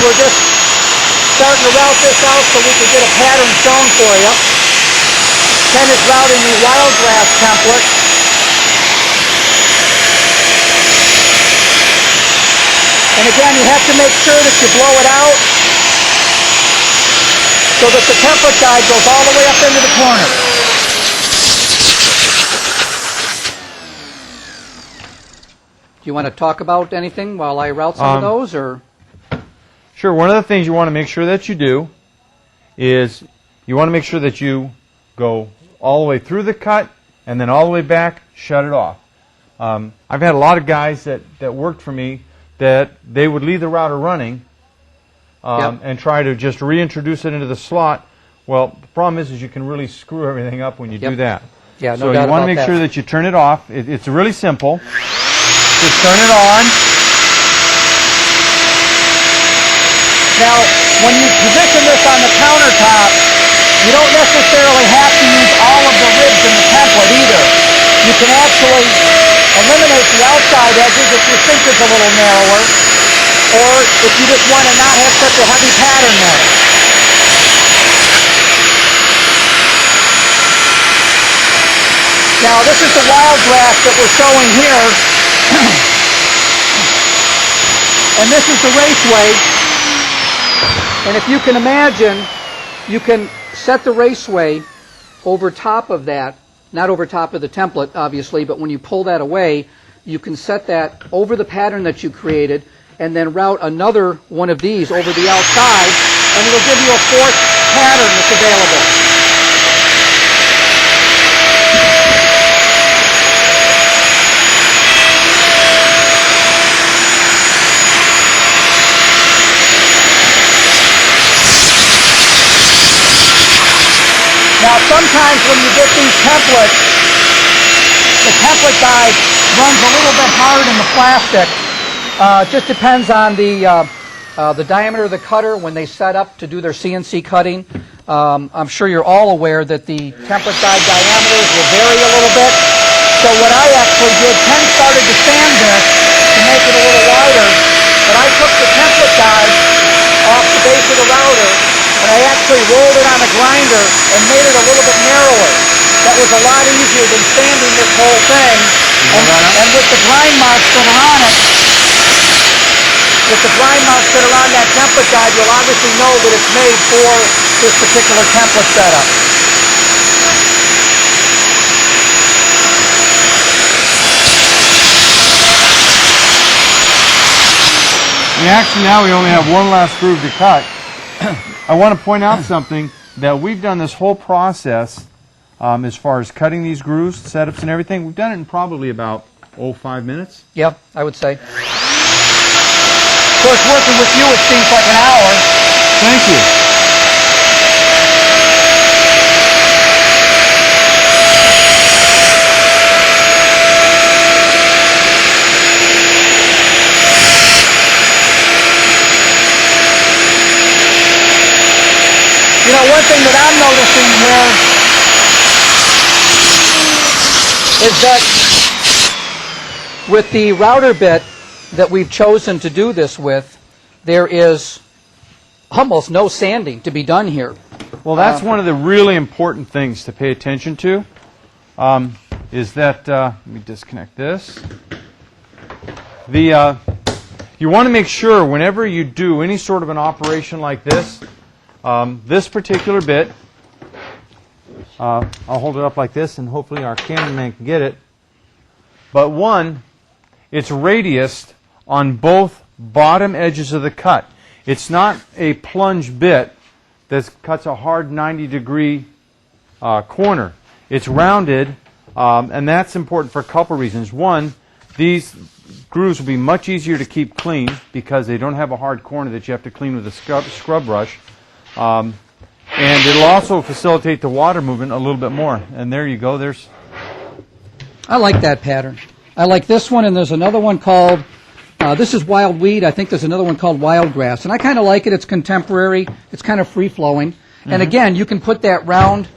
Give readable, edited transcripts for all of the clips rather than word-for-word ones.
we're just starting to route this out so we can get a pattern shown for you. Ken is routing the wild grass template. And again, you have to make sure that you blow it out so that the template guide goes all the way up into the corner. Do you want to talk about anything while I route some of those, or? Sure. One of the things you want to make sure that you do is you want to make sure that you go all the way through the cut and then all the way back, shut it off. I've had a lot of guys that worked for me that they would leave the router running and try to just reintroduce it into the slot. Well, the problem is you can really screw everything up when you do that. Yeah, so you want to make sure that you turn it off. It's really simple. Just turn it on. Now, when you position this on the countertop, you don't necessarily have to use all of the ribs in the template either. You can actually eliminate the outside edges if your sink is a little narrower, or if you just want to not have such a heavy pattern there. Now, this is the wild grass that we're showing here, and this is the raceway. And if you can imagine, you can set the raceway over top of that, not over top of the template, obviously, but when you pull that away, you can set that over the pattern that you created and then route another one of these over the outside, and it'll give you a fourth pattern that's available. Now, sometimes when you get these templates, the template guide runs a little bit hard in the plastic. It just depends on the diameter of the cutter when they set up to do their CNC cutting. I'm sure you're all aware that the template guide diameters will vary a little bit. So what I actually did, Ken started to sand this to make it a little wider, but I took the template guide off the base of the router and I actually rolled it on a grinder and made it a little bit narrower. That was a lot easier than sanding this whole thing. And with the grind marks that are on it, with the grind marks that are on that template guide, you'll obviously know that it's made for this particular template setup. And actually now we only have one last groove to cut. I want to point out something, that we've done this whole process as far as cutting these grooves, setups and everything. We've done it in probably about 5 minutes. Yep, I would say. Of course, working with you, it seems like an hour. Thank you. You know, one thing that I'm noticing here is that with the router bit that we've chosen to do this with, there is almost no sanding to be done here. Well, that's one of the really important things to pay attention to, is that, let me disconnect this. You want to make sure whenever you do any sort of an operation like this, this particular bit, I'll hold it up like this and hopefully our cameraman can get it, but one, it's radiused on both bottom edges of the cut. It's not a plunge bit that cuts a hard 90-degree corner. It's rounded, and that's important for a couple reasons. One, these grooves will be much easier to keep clean because they don't have a hard corner that you have to clean with a scrub brush. And it'll also facilitate the water movement a little bit more. And there you go. I like that pattern. I like this one, and there's another one called, this is Wild Weed. I think there's another one called Wild Grass. And I kind of like it. It's contemporary. It's kind of free-flowing. Mm-hmm. And again, you can put that round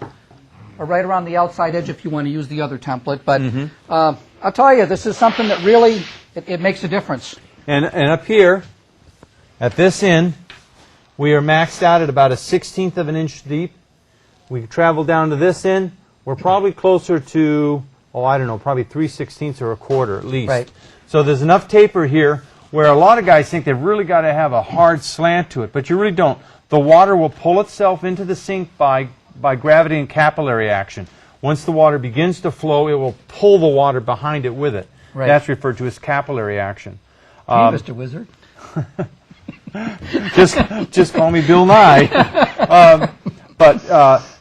or right around the outside edge if you want to use the other template. But I'll tell you, this is something that really, it makes a difference. And up here, at this end, We are maxed out at about a 1/16 of an inch deep. We travel down to this end. We're probably closer to, oh, I don't know, probably 3/16 or a quarter at least. Right. So there's enough taper here where a lot of guys think they've really got to have a hard slant to it, but you really don't. The water will pull itself into the sink by gravity and capillary action. Once the water begins to flow, it will pull the water behind it with it. Right. That's referred to as capillary action. Hey, Mr. Wizard. Just call me Bill Nye. But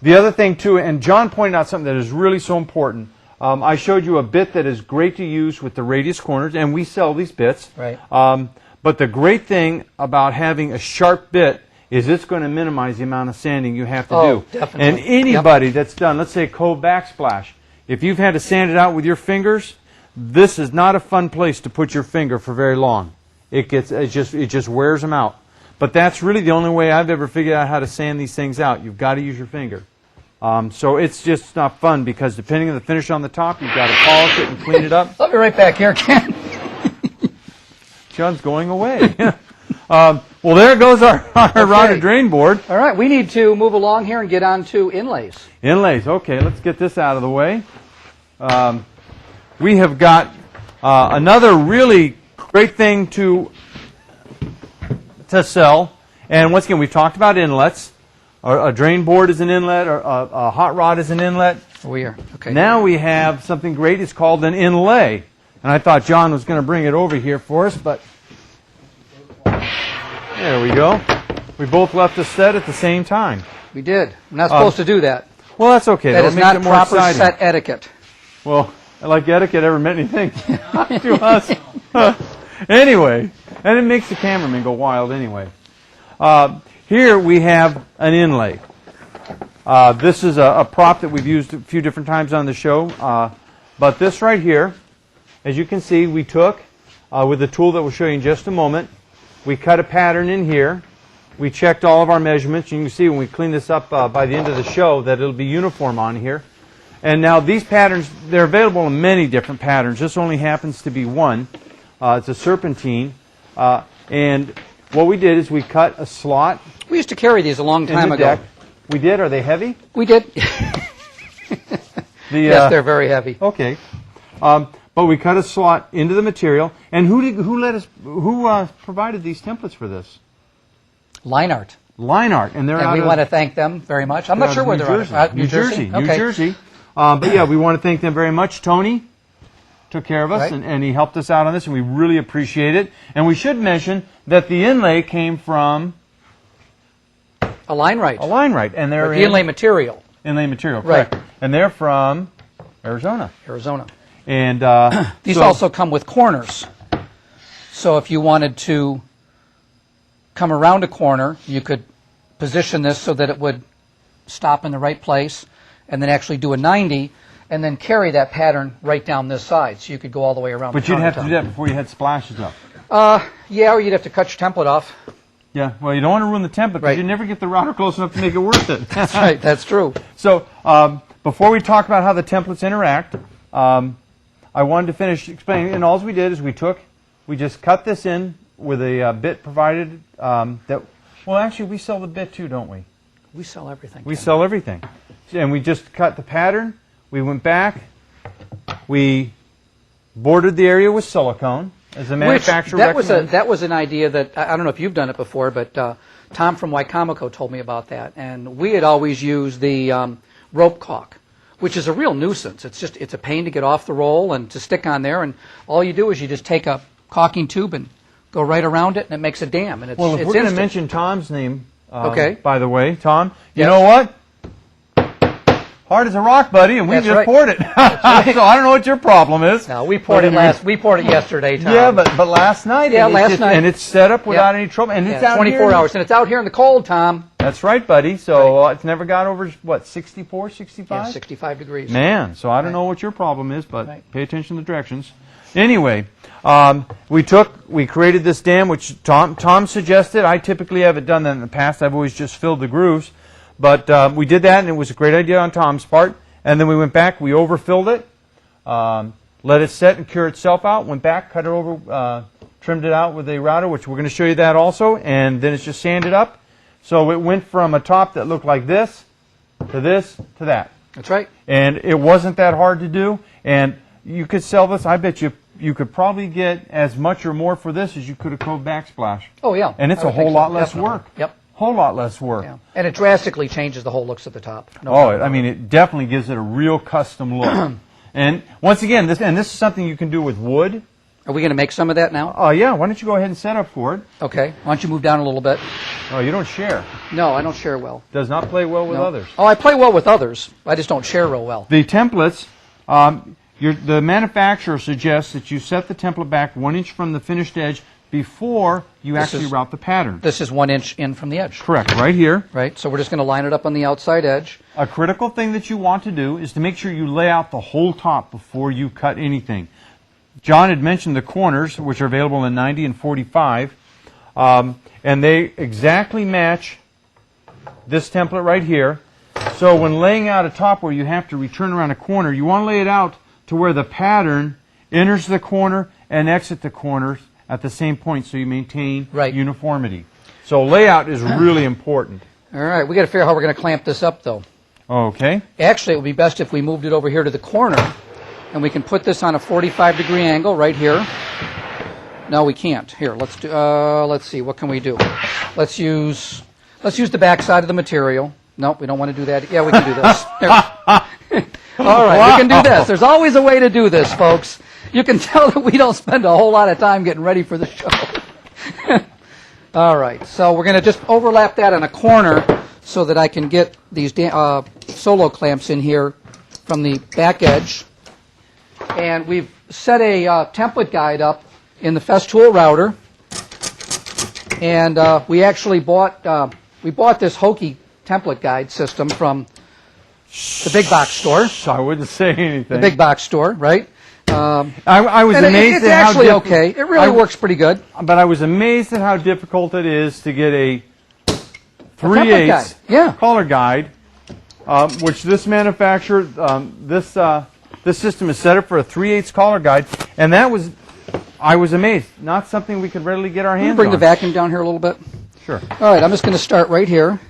the other thing too, and John pointed out something that is really so important. I showed you a bit that is great to use with the radius corners, and we sell these bits. Right. But the great thing about having a sharp bit is it's going to minimize the amount of sanding you have to do. Definitely. And anybody that's done, let's say, cove backsplash, if you've had to sand it out with your fingers, this is not a fun place to put your finger for very long. It just wears them out. But that's really the only way I've ever figured out how to sand these things out. You've got to use your finger. So it's just not fun because depending on the finish on the top, you've got to polish it and clean it up. I'll be right back here, Ken. John's going away. Well, there goes our rod and drain board. All right, we need to move along here and get on to inlays. Inlays. Okay, let's get this out of the way. We have got another really great thing to sell. And once again, we've talked about inlets. A drain board is an inlet, or a hot rod is an inlet. We are. Okay. Now we have something great. It's called an inlay. And I thought John was going to bring it over here for us, but there we go. We both left the set at the same time. We did. I'm not supposed to do that. Well, that's okay. That is makes not it more proper exciting. set etiquette. Well, like etiquette ever meant anything to us. Anyway, and it makes the cameraman go wild anyway. Here we have an inlay. This is a prop that we've used a few different times on the show. But this right here, as you can see, we took with the tool that we'll show you in just a moment. We cut a pattern in here. We checked all of our measurements. You can see when we clean this up by the end of the show that it'll be uniform on here. And now these patterns, they're available in many different patterns. This only happens to be one. It's a serpentine. And what we did is we cut a slot. We used to carry these a long time ago. Deck. We did? Are they heavy? We did. Yes, they're very heavy. Okay. But we cut a slot into the material. And who provided these templates for this? Line art. Line art. And we want to thank them very much. I'm not sure where they're at. New Jersey. Okay. New Jersey. But yeah, we want to thank them very much. Tony took care of us, Right. and he helped us out on this, and we really appreciate it. And we should mention that the inlay came from A line right. a line right, and they're The inlay material. inlay material, Right. correct? And they're from Arizona. Arizona. And These so- also come with corners. So if you wanted to come around a corner, you could position this so that it would stop in the right place and then actually do a 90 and then carry that pattern right down this side. So you could go all the way around. But the you'd have to countertop. do that before you had splashes up. Yeah, or you'd have to cut your template off. Yeah, well, you don't want to ruin the template, but Right. you never get the router close enough to make it worth it. That's right, that's true. So before we talk about how the templates interact, I wanted to finish explaining. And all we did is we just cut this in with a bit provided that. Well, actually, we sell the bit too, don't we? We sell everything. We sell everything, and we just cut the pattern. We went back. We bordered the area with silicone as the manufacturer recommends. That was an idea that I don't know if you've done it before, but Tom from Wycomico told me about that, and we had always used the rope caulk, which is a real nuisance. It's a pain to get off the roll and to stick on there, and all you do is you just take a caulking tube and go right around it, and it makes a dam. And Well, if it's we're going to instant. mention Tom's name, Okay. by the way, Tom, you Yes. know what? Hard as a rock, buddy, and we That's just right. poured it. So I don't know what your problem is. No, we poured it yesterday, Tom. Yeah, but last night. Yeah, and it's last just- night. And it's set up without Yep. any trouble, and it's Yeah, out 24 here. hours, and it's out here in the cold, Tom. That's right, buddy. So it's never got over, what, 64, 65? Yeah, 65 degrees. Man, so I don't Right. know what your problem is, but Right. pay attention to the directions. Anyway, we created this dam, which Tom suggested. I typically haven't done that in the past. I've always just filled the grooves. But we did that, and it was a great idea on Tom's part. And then we went back, we overfilled it, let it set and cure itself out, went back, cut it over, trimmed it out with a router, which we're going to show you that also. And then it's just sanded up. So it went from a top that looked like this to that. That's right. And it wasn't that hard to do. And you could sell this. I bet you could probably get as much or more for this as you could a Cove Backsplash. Oh, yeah. And it's I a would think whole so. lot less Definitely. work. Yep. Whole lot less work. Yeah. And it drastically changes the whole looks of the top. No Oh, problem. I mean, it definitely gives it a real custom look. And once again, this is something you can do with wood. Are we going to make some of that now? Oh, yeah. Why don't you go ahead and set up for it? Okay. Why don't you move down a little bit? Oh, you don't share. No, I don't share well. Does not play well with No. others. Oh, I play well with others. I just don't share real well. The templates, the manufacturer suggests that you set the template back 1 inch from the finished edge before you actually route the pattern. This is 1 inch in from the edge. Correct, right here. Right, so we're just going to line it up on the outside edge. A critical thing that you want to do is to make sure you lay out the whole top before you cut anything. John had mentioned the corners, which are available in 90 and 45, and they exactly match this template right here. So when laying out a top where you have to return around a corner, you want to lay it out to where the pattern enters the corner and exits the corners at the same point, so you maintain uniformity. So layout is really important. All right, we got to figure out how we're going to clamp this up, though. Okay. Actually, it would be best if we moved it over here to the corner, and we can put this on a 45-degree angle right here. No, we can't. Here, let's do. Let's see. What can we do? Let's use the back side of the material. No, we don't want to do that. Yeah, we can do this. All right, we can do this. There's always a way to do this, folks. You can tell that we don't spend a whole lot of time getting ready for the show. All right, so we're going to just overlap that on a corner so that I can get these solo clamps in here from the back edge. And we've set a template guide up in the Festool router. And we actually bought this hokey template guide system from the big box store. I wouldn't say anything. The big box store, right? I was amazed it's at how actually okay. It really works pretty good. But I was amazed at how difficult it is to get a 3/8 color guide, which this manufacturer, this system is set up for a 3/8 collar guide, and I was amazed. Not something we could readily get our hands on. Bring the vacuum down here a little bit. Sure. All right, I'm just going to start right here.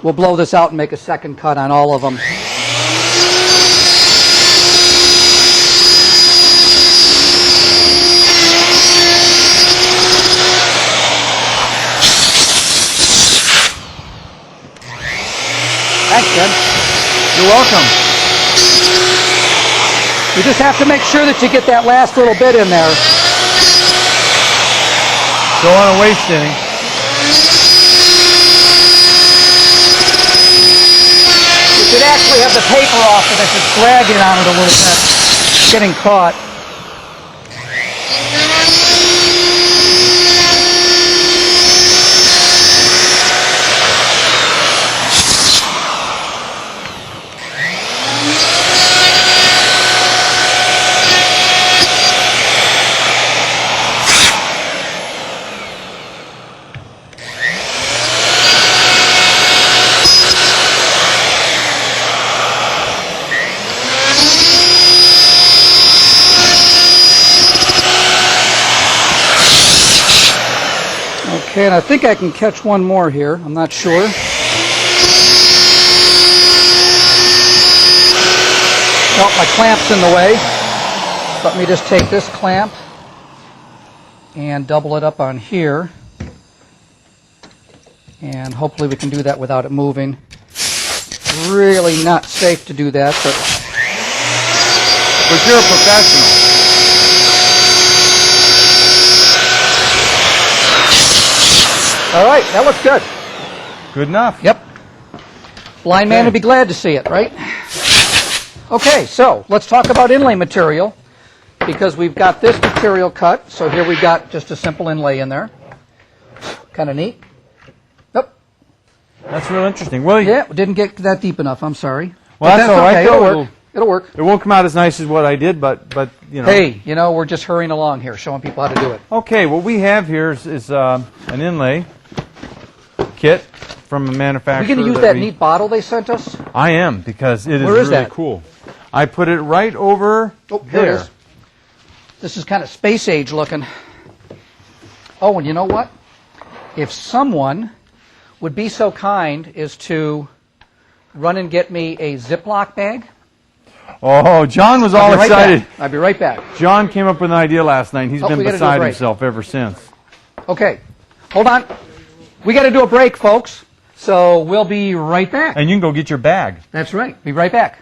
We'll blow this out and make a second cut on all of them. Thanks, Ted. You're welcome. You just have to make sure that you get that last little bit in there. Don't want to waste any. You should actually have the paper off of it, just dragging on it a little bit, getting caught. Okay, and I think I can catch one more here. I'm not sure. Nope, my clamp's in the way. Let me just take this clamp and double it up on here. And hopefully we can do that without it moving. Really not safe to do that, But you're a professional. all right, that looks good. Good enough. Yep. Blind man would be glad to see it, right? Okay, so let's talk about inlay material, because we've got this material cut. So here we've got just a simple inlay in there. Kind of neat. Nope. That's real interesting. Well, Yeah, didn't get that deep enough. I'm sorry. Well, But that's all right. okay. It'll work. It'll work. It won't come out as nice as what I did, but you know. Hey, you know, we're just hurrying along here, showing people how to do it. Okay, what we have here is an inlay kit from a Are manufacturer. we going to use that neat bottle they sent us? I am, because it is Where is really that? cool. I put it right over Oh, here there. it is. This is kind of space age looking. Oh, and you know what? If someone would be so kind as to run and get me a Ziploc bag. Oh, John was all I'll be right excited. back. I'll be right back. John came up with an idea last night, and he's Oh, been we gotta do a beside break. himself ever since. Okay, hold on. We got to do a break, folks. So we'll be right back. And you can go get your bag. That's right. Be right back.